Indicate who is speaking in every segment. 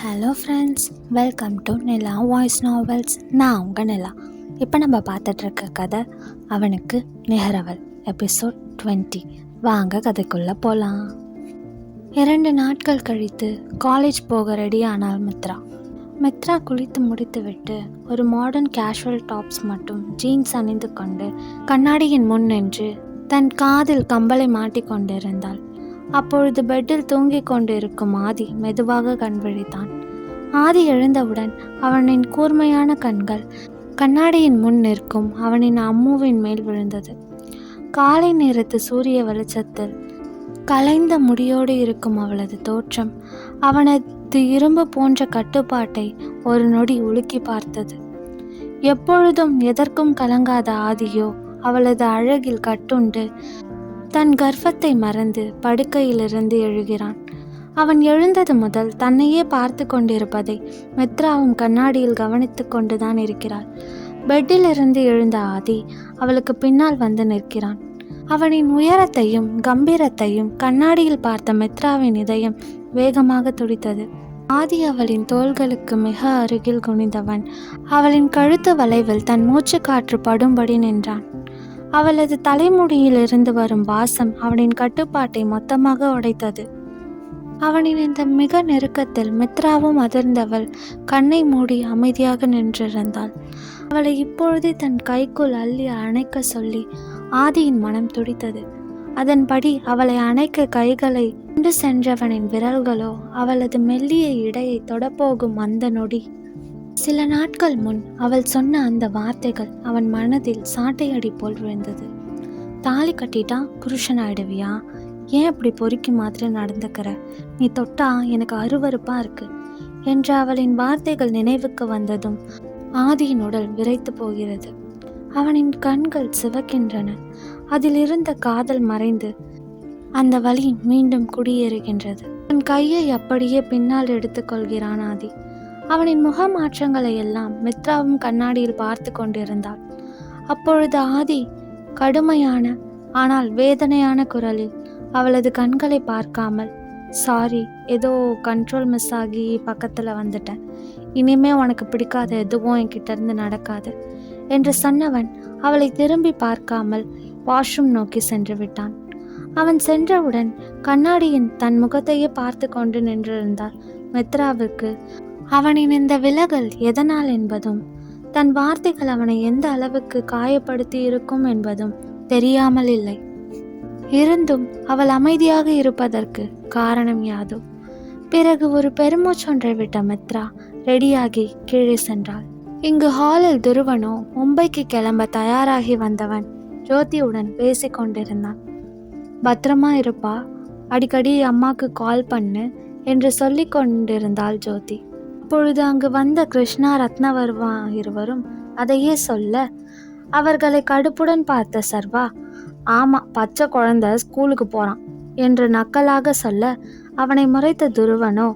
Speaker 1: Hello friends, welcome to Nila voice novels. நான் உங்கள் நிலா. இப்போ நம்ம பார்த்துட்ருக்க கதை அவனுக்கு நிகரவள், எபிசோட் 20. வாங்க கதைக்குள்ளே போகலாம். 2 நாட்கள் கழித்து காலேஜ் போக ரெடியானாள் மித்ரா குளித்து முடித்துவிட்டு ஒரு மாடர்ன் கேஷுவல் டாப்ஸ் மற்றும் ஜீன்ஸ் அணிந்து கொண்டு கண்ணாடியின் முன் நின்று தன் காதில் கம்பலை மாட்டிக்கொண்டிருந்தாள். அப்பொழுது பெட்டில் தூங்கிக் கொண்டிருக்கும் ஆதி மெதுவாக கண் விழித்தான். ஆதி எழுந்தவுடன் அவனின் கூர்மையான கண்கள் கண்ணாடியின் முன் நிற்கும் அவனின் அம்முவின் மேல் விழுந்தது. காலை நேரத்து சூரிய வெளிச்சத்தில் கலைந்த முடியோடு இருக்கும் அவளது தோற்றம் அவனது இரும்பு போன்ற கட்டுப்பாட்டை ஒரு நொடி உலுக்கி பார்த்தது. எப்பொழுதும் எதற்கும் கலங்காத ஆதியோ அவளது அழகில் கட்டுண்டு தன் கர்ப்பத்தை மறந்து படுக்கையிலிருந்து எழுகிறான். அவன் எழுந்தது முதல் தன்னையே பார்த்து கொண்டிருப்பதை மித்ராவும் கண்ணாடியில் கவனித்து கொண்டுதான் இருக்கிறாள். பெட்டிலிருந்து எழுந்த ஆதி அவளுக்கு பின்னால் வந்து நிற்கிறான். அவனின் உயரத்தையும் கம்பீரத்தையும் கண்ணாடியில் பார்த்த மித்ராவின் இதயம் வேகமாக துடித்தது. ஆதி அவளின் தோள்களுக்கு மிக அருகில் குனிந்தவன் அவளின் கழுத்து வளைவில் தன் மூச்சு காற்று படும்படி நின்றான். அவளது தலைமுடியிலிருந்து வரும் வாசம் அவனின் கட்டுப்பாட்டை மொத்தமாக உடைத்தது. அவனின் இந்த மிக நெருக்கத்தில் மித்ராவும் அதிர்ந்தவள் கண்ணை மூடி அமைதியாக நின்றிருந்தாள். அவளை இப்பொழுதே தன் கைக்குள் அள்ளி அணைக்க சொல்லி ஆதியின் மனம் துடித்தது. அதன்படி அவளை அணைக்க கைகளை கொண்டு சென்றவனின் விரல்களோ அவளது மெல்லிய இடையை தொடப்போகும் அந்த நொடி சில நாட்கள் முன் அவள் சொன்ன அந்த வார்த்தைகள் அவன் மனதில் சாட்டையடி போல் விழுந்தது. தாலி கட்டிட்டா புருஷன் ஆயிடுவியா? ஏன் அப்படி பொறுக்கி மாதிரி நடந்துக்கிற? நீ தொட்டா எனக்கு அருவருப்பா இருக்கு என்ற அவளின் வார்த்தைகள் நினைவுக்கு வந்ததும் ஆதியின் உடல் விரைத்து போகிறது. அவனின் கண்கள் சிவக்கின்றன. அதில் இருந்த காதல் மறைந்து அந்த வலி மீண்டும் குடியேறுகின்றது. தன் கையை அப்படியே பின்னால் எடுத்துக்கொள்கிறான் ஆதி. அவனின் முக மாற்றங்களை எல்லாம் மித்ராவும் கண்ணாடியில் பார்த்து கொண்டிருந்தாள். அப்பொழுது ஆதி கடுமையான ஆனால் வேதனையான குரலில் அவளது கண்களை பார்க்காமல், சாரி, ஏதோ கண்ட்ரோல் மிஸ் ஆகி பக்கத்தில் வந்துட்டேன், இனிமே உனக்கு பிடிக்காத எதுவும் என்கிட்ட இருந்து நடக்காது என்று சொன்னவன் அவளை திரும்பி பார்க்காமல் வாஷ்ரூம் நோக்கி சென்று விட்டான். அவன் சென்றவுடன் கண்ணாடியின் தன் முகத்தையே பார்த்து கொண்டு நின்றிருந்தாள் மித்ராவிற்கு அவனின் இந்த விலகல் எதனால் என்பதும் தன் வார்த்தைகள் அவனை எந்த அளவுக்கு காயப்படுத்தி இருக்கும் என்பதும் தெரியாமல் இல்லை. இருந்தும் அவள் அமைதியாக இருப்பதற்கு காரணம் யாதோ. பிறகு ஒரு பெருமூச்சொன்றை விட்ட மித்ரா ரெடியாகி கீழே சென்றாள். இங்கு ஹாலில் துருவனோ மும்பைக்கு கிளம்ப தயாராகி வந்தவன் ஜோதியுடன் பேசி கொண்டிருந்தான். பத்திரமா இருப்பா, அடிக்கடி அம்மாக்கு கால் பண்ணு என்று சொல்லி கொண்டிருந்தாள் ஜோதி. அப்பொழுது அங்கு வந்த கிருஷ்ணா ரத்னவர்மா இருவரும் அதையே சொல்ல அவர்களை கடுப்புடன் பார்த்த சர்வா, ஆமா, பச்சை குழந்தை ஸ்கூலுக்கு போறான் என்று நக்கலாக சொல்ல அவனை முறைத்த துருவனோ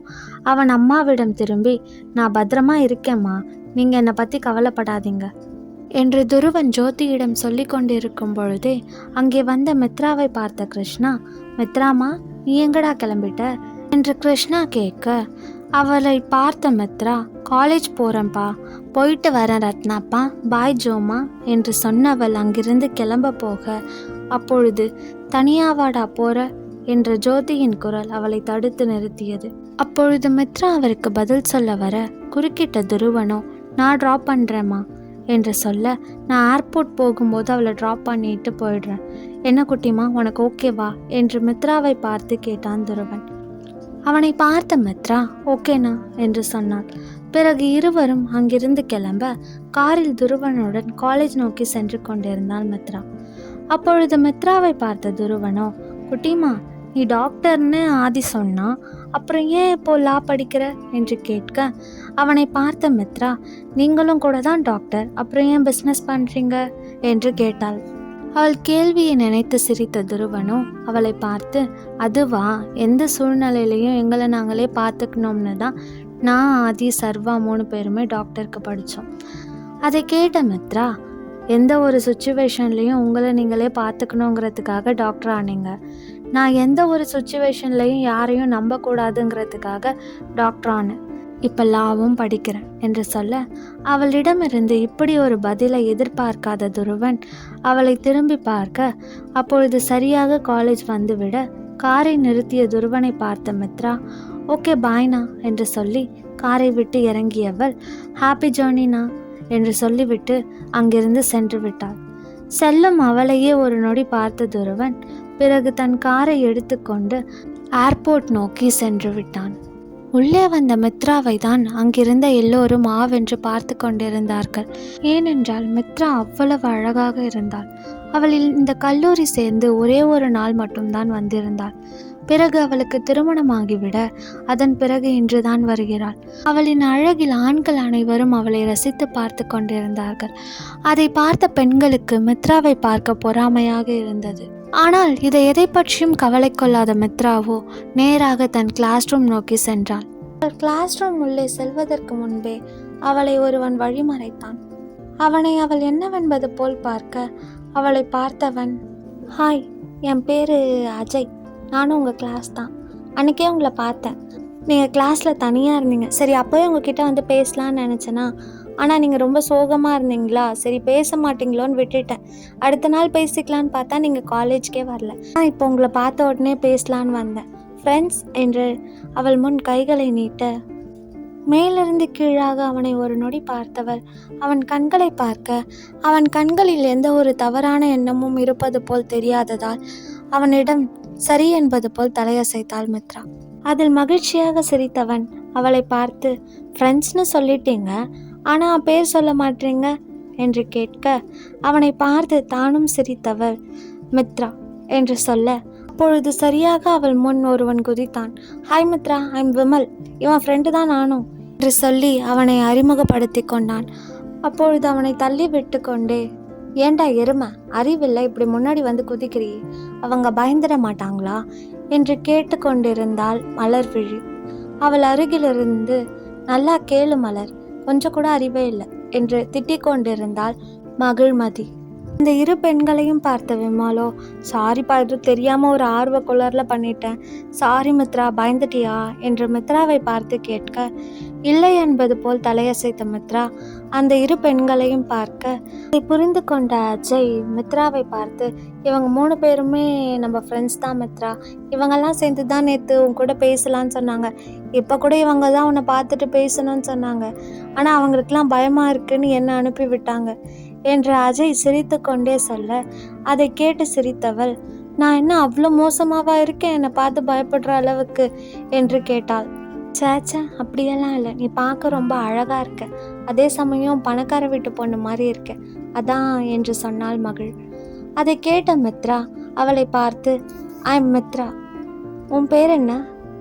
Speaker 1: அவன் அம்மாவிடம் திரும்பி, நான் பத்திரமா இருக்கேம்மா, நீங்க என்னை பத்தி கவலைப்படாதீங்க என்று துருவன் ஜோதியிடம் சொல்லி கொண்டிருக்கும் பொழுதே அங்கே வந்த மித்ராவை பார்த்த கிருஷ்ணா, மித்ராமா, நீ எங்கடா கிளம்பிட்ட என்று கிருஷ்ணா கேட்க அவளை பார்த்த மித்ரா, காலேஜ் போகிறேன்ப்பா, போயிட்டு வரேன் ரத்னாப்பா, பாய் ஜோமா என்று சொன்னவள் அங்கிருந்து கிளம்ப போக அப்பொழுது தனியாவாடா போற என்ற ஜோதியின் குரல் அவளை தடுத்து நிறுத்தியது. அப்பொழுது மித்ரா அவருக்கு பதில் சொல்ல வர குறுக்கிட்ட துருவனோ, நான் ட்ராப் பண்ணுறேம்மா என்று சொல்ல, நான் ஏர்போர்ட் போகும்போது அவளை ட்ராப் பண்ணிட்டு போயிடுறேன், என்ன குட்டிமா, உனக்கு ஓகேவா என்று மித்ராவை பார்த்து கேட்டான் துருவன். அவனை பார்த்த மித்ரா ஓகேனா என்று சொன்னாள். பிறகு இருவரும் அங்கிருந்து கிளம்ப காரில் துருவனுடன் காலேஜ் நோக்கி சென்று கொண்டிருந்தாள் மித்ரா. அப்பொழுது மித்ராவை பார்த்த துருவனோ, குட்டிமா, நீ டாக்டர்னு ஆதி சொன்னா, அப்புறம் ஏன் இப்போ லா படிக்கிற என்று கேட்க அவனை பார்த்த மித்ரா, நீங்களும் கூட தான் டாக்டர், அப்புறம் ஏன் பிஸ்னஸ் பண்ணுறீங்க என்று கேட்டாள். அவள் கேள்வியை நினைத்து சிரித்த துருவனோ அவளை பார்த்து, அதுவா, எந்த சூழ்நிலையிலையும் எங்களை நாங்களே பார்த்துக்கணும்னு தான் நான் ஆதி சர்வா 3 பேருமே டாக்டருக்கு படித்தோம். அதை கேட்ட மித்ரா, எந்த ஒரு சுச்சுவேஷன்லேயும் உங்களை நீங்களே பார்த்துக்கணுங்கிறதுக்காக டாக்டர் ஆனீங்க, நான் எந்த ஒரு சுச்சுவேஷன்லையும் யாரையும் நம்பக்கூடாதுங்கிறதுக்காக டாக்டர் ஆனேன். இப்போ லாவும் படிக்கிறேன் என்று சொல்ல, அவளிடமிருந்து இப்படி ஒரு பதிலை எதிர்பார்க்காத துருவன் அவளை திரும்பி பார்க்க, அப்பொழுது சரியாக காலேஜ் வந்துவிட காரை நிறுத்திய துருவனை பார்த்த மித்ரா, ஓகே பாய்னா என்று சொல்லி காரை விட்டு இறங்கியவள், ஹாப்பி ஜேர்னினா என்று சொல்லிவிட்டு அங்கிருந்து சென்று விட்டாள். செல்லும் அவளையே ஒரு நொடி பார்த்த துருவன் பிறகு தன் காரை எடுத்துக்கொண்டு ஏர்போர்ட் நோக்கி சென்று விட்டான். உள்ளே வந்த மித்ராவை தான் அங்கிருந்த எல்லோரும் ஆவென்று பார்த்து கொண்டிருந்தார்கள். ஏனென்றால் மித்ரா அவ்வளவு அழகாக இருந்தாள். அவள் இந்த கல்லூரி சேர்ந்து ஒரே ஒரு நாள் மட்டும்தான் வந்திருந்தாள். பிறகு அவளுக்கு திருமணமாகிவிட அதன் பிறகு இன்றுதான் வருகிறாள். அவளின் அழகில் ஆண்கள் அனைவரும் அவளை ரசித்து பார்த்து கொண்டிருந்தார்கள். அதை பார்த்த பெண்களுக்கு மித்ராவை பார்க்க பொறாமையாக இருந்தது. ஆனால் இதை எதை பற்றியும் கவலை கொள்ளாத மித்ராவோ நேராக தன் கிளாஸ் ரூம் நோக்கி சென்றாள். கிளாஸ் ரூம் உள்ளே செல்வதற்கு முன்பே அவளை ஒருவன் வழிமறைத்தான். அவனை அவள் என்னவென்பது போல் பார்க்க, அவளை பார்த்தவன், ஹாய், என் பேரு அஜய், நானும் உங்கள் கிளாஸ் தான். அன்றைக்கே உங்களை பார்த்தேன், நீங்கள் கிளாஸில் தனியாக இருந்தீங்க. சரி, அப்போவே உங்ககிட்ட வந்து பேசலான்னு நினச்சேன்னா, ஆனால் நீங்கள் ரொம்ப சோகமாக இருந்தீங்களா, சரி பேச மாட்டீங்களோன்னு விட்டுட்டேன். அடுத்த நாள் பேசிக்கலான்னு பார்த்தா நீங்கள் காலேஜ்க்கே வரல. இப்போ உங்களை பார்த்த உடனே பேசலான்னு வந்தேன். ஃப்ரெண்ட்ஸ் என்று அவள் முன் கைகளை நீட்ட, மேலிருந்து கீழாக அவனை ஒரு நொடி பார்த்தவள் அவன் கண்களை பார்க்க, அவன் கண்களில் எந்த ஒரு தவறான எண்ணமும் இருப்பது போல் தெரியாததால் அவனிடம் சரி என்பது போல் தலையசைத்தாள் மித்ரா. அதில் மகிழ்ச்சியாக சிரித்தவன் அவளை பார்த்து, ஃப்ரெண்ட்ஸ்னு சொல்லிட்டீங்க, ஆனால் பேர் சொல்ல மாட்டீங்க என்று கேட்க, அவனை பார்த்து தானும் சிரித்தவள் மித்ரா என்று சொல்ல, அப்பொழுது சரியாக அவள் முன் ஒருவன் குதித்தான். ஹாய் மித்ரா, ஐம் விமல், இவன் ஃப்ரெண்டு தான் நானும் என்று சொல்லி அவனை அறிமுகப்படுத்தி கொண்டான். அப்பொழுது அவனை தள்ளி விட்டு கொண்டே, ஏண்டா எருமை, அறிவில்லை, இப்படி முன்னாடி வந்து குதிக்கிறீ, அவங்க பயந்துட மாட்டாங்களா என்று கேட்டுக்கொண்டிருந்தாள் மலர்விழி. அவள் அருகிலிருந்து, நல்லா கேளு மலர், கொஞ்சம் கூட அறிவே இல்லை என்று திட்டிக் கொண்டிருந்தாள் மகிழ்மதி. இந்த இரு பெண்களையும் பார்த்த விமாலோ, சாரிப்பா, இது தெரியாமல் ஒரு ஆர்வ குளரில் பண்ணிட்டேன், சாரி மித்ரா, பயந்துட்டியா என்று மித்ராவை பார்த்து கேட்க, இல்லை என்பது போல் தலையசைத்த மித்ரா அந்த இரு பெண்களையும் பார்க்க, அதை புரிந்து கொண்ட அஜய் மித்ராவை பார்த்து, இவங்க 3 பேருமே நம்ம ஃப்ரெண்ட்ஸ் தான் மித்ரா, இவங்கெல்லாம் சேர்ந்து தான் நேற்று உன் கூட பேசலான்னு சொன்னாங்க, இப்போ கூட இவங்க தான் உன்னை பார்த்துட்டு பேசணும்னு சொன்னாங்க, ஆனால் அவங்களுக்கெல்லாம் பயமாக இருக்குன்னு என்னை அனுப்பி விட்டாங்க என்று அஜய் சிரித்து கொண்டே சொல்ல, அதை கேட்டு சிரித்தவள், நான் என்ன அவ்வளோ மோசமாவா இருக்கேன் என்னை பார்த்து பயப்படுற அளவுக்கு என்று கேட்டாள். சேச்சா, அப்படியெல்லாம் இல்லை, நீ பார்க்க ரொம்ப அழகாக இருக்க, அதே சமயம் பணக்கார வீட்டு பொண்ணு மாதிரி இருக்க, அதான் என்று சொன்னாள் மகிழ். அதை கேட்ட மித்ரா அவளை பார்த்து, ஐம் மித்ரா, உன் பேர் என்ன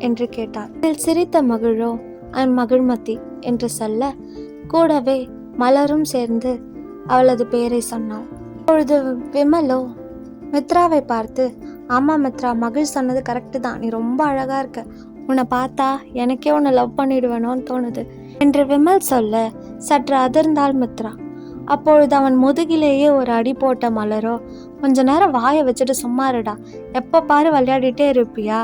Speaker 1: என்று கேட்டாள். அதில் சிரித்த மகிழோ, ஐம் மகிழ்மதி என்று சொல்ல, கூடவே மலரும் சேர்ந்து அவளது பெயரை சொன்னாள். அப்பொழுது விமலோ மித்ராவை பார்த்து, ஆமாம் மித்ரா, மகிழ் சொன்னது கரெக்டு தான், நீ ரொம்ப அழகாக இருக்க, உன்னை பார்த்தா எனக்கே உன்னை லவ் பண்ணிடுவேணும்னு தோணுது என்று விமல் சொல்ல சற்று அதிர்ந்தாள் மித்ரா. அப்பொழுது அவன் முதுகிலேயே ஒரு அடி போட்ட மலரோ, கொஞ்ச நேரம் வாயை வச்சுட்டு சும்மா இருடா, எப்போ பாரு விளையாடிட்டே இருப்பியா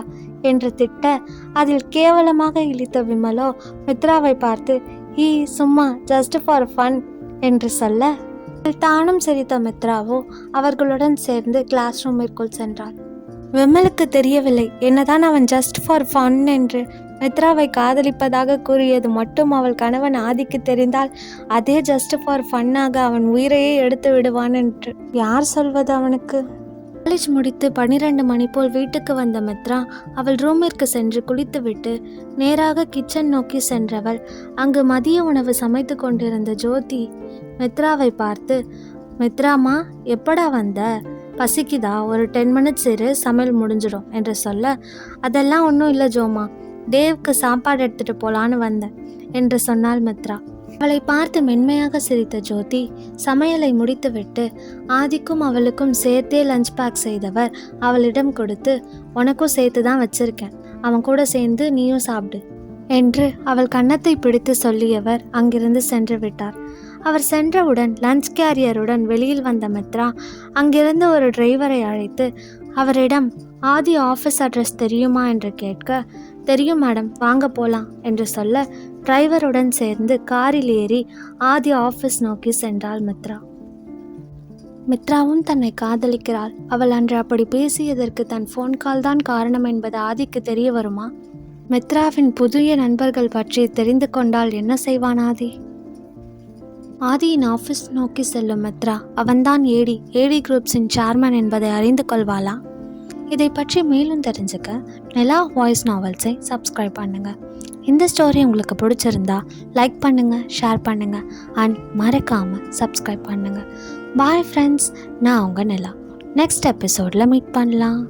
Speaker 1: என்று திட்ட, அதில் கேவலமாக இழித்த விமலோ மித்ராவை பார்த்து, ஹீ சும்மா, ஜஸ்ட் ஃபார் ஃபன் என்று சொல்ல, தானும் சிரித்த மித்ராவோ அவர்களுடன் சேர்ந்து கிளாஸ் ரூமிற்குள் சென்றாள். விமலுக்கு தெரியவில்லை, என்னதான் அவன் ஜஸ்ட் ஃபார் ஃபன் என்று மித்ராவை காதலிப்பதாக கூறியது மட்டும் அவள் கணவன் ஆதிக்கு தெரிந்தால் அதே ஜஸ்ட் ஃபார் ஃபன்னாக அவன் உயிரையே எடுத்து விடுவான் என்று யார் சொல்வது அவனுக்கு. காலேஜ் முடித்து 12 மணி போல் வீட்டுக்கு வந்த மித்ரா அவள் ரூமிற்கு சென்று குளித்துவிட்டு நேராக கிச்சன் நோக்கி சென்றவள் அங்கு மதிய உணவு சமைத்து கொண்டிருந்த ஜோதி மித்ராவை பார்த்து, மித்ராமா, எப்படா வந்த, பசிக்குதா, ஒரு 10 மினிட்ஸ் இரு, சமையல் முடிஞ்சிடும் என்று சொல்ல, அதெல்லாம் ஒன்றும் இல்லை ஜோமா, தேவ்க்கு சாப்பாடு எடுத்துகிட்டு போகலான்னு வந்தேன் என்று சொன்னாள் மித்ரா. அவளை பார்த்து மென்மையாக சிரித்த ஜோதி சமையலை முடித்துவிட்டு ஆதிக்கும் அவளுக்கும் சேர்த்தே லஞ்ச் பேக் செய்தவர் அவளிடம் கொடுத்து, உனக்கும் சேர்த்து தான் வச்சிருக்கேன், அவன் கூட சேர்ந்து நீயும் சாப்பிடு என்று அவள் கன்னத்தை பிடித்து சொல்லியவர் அங்கிருந்து சென்று விட்டார். அவர் சென்றவுடன் லஞ்ச் கேரியருடன் வெளியில் வந்த மித்ரா அங்கிருந்து ஒரு டிரைவரை அழைத்து அவரிடம், ஆதி ஆஃபீஸ் அட்ரஸ் தெரியுமா என்று கேட்க, தெரியும் மேடம், வாங்க போகலாம் என்று சொல்ல டிரைவருடன் சேர்ந்து காரில் ஏறி ஆதி ஆஃபீஸ் நோக்கி சென்றாள் மித்ரா. மித்ராவும் தன்னை காதலிக்கிறாள். அவள் அன்று அப்படி பேசியதற்கு தன் ஃபோன் கால் தான் காரணம் என்பது ஆதிக்கு தெரிய வருமா? மித்ராவின் புதிய நண்பர்கள் பற்றி தெரிந்து கொண்டால் என்ன செய்வான் ஆதி? ஆதியின் ஆஃபீஸ் நோக்கி செல்லும் மித்ரா அவன்தான் ஏடி குரூப்ஸின் சேர்மன் என்பதை அறிந்து கொள்வாளா? இதை பற்றி மேலும் தெரிஞ்சுக்க நிலா வாய்ஸ் நாவல்ஸை சப்ஸ்கிரைப் பண்ணுங்கள். இந்த ஸ்டோரி உங்களுக்கு பிடிச்சிருந்தா லைக் பண்ணுங்கள், ஷேர் பண்ணுங்கள் அண்ட் மறக்காமல் சப்ஸ்கிரைப் பண்ணுங்கள். பாய் ஃப்ரெண்ட்ஸ், நான் உங்கள் நிலா. நெக்ஸ்ட் எபிசோடில் மீட் பண்ணலாம்.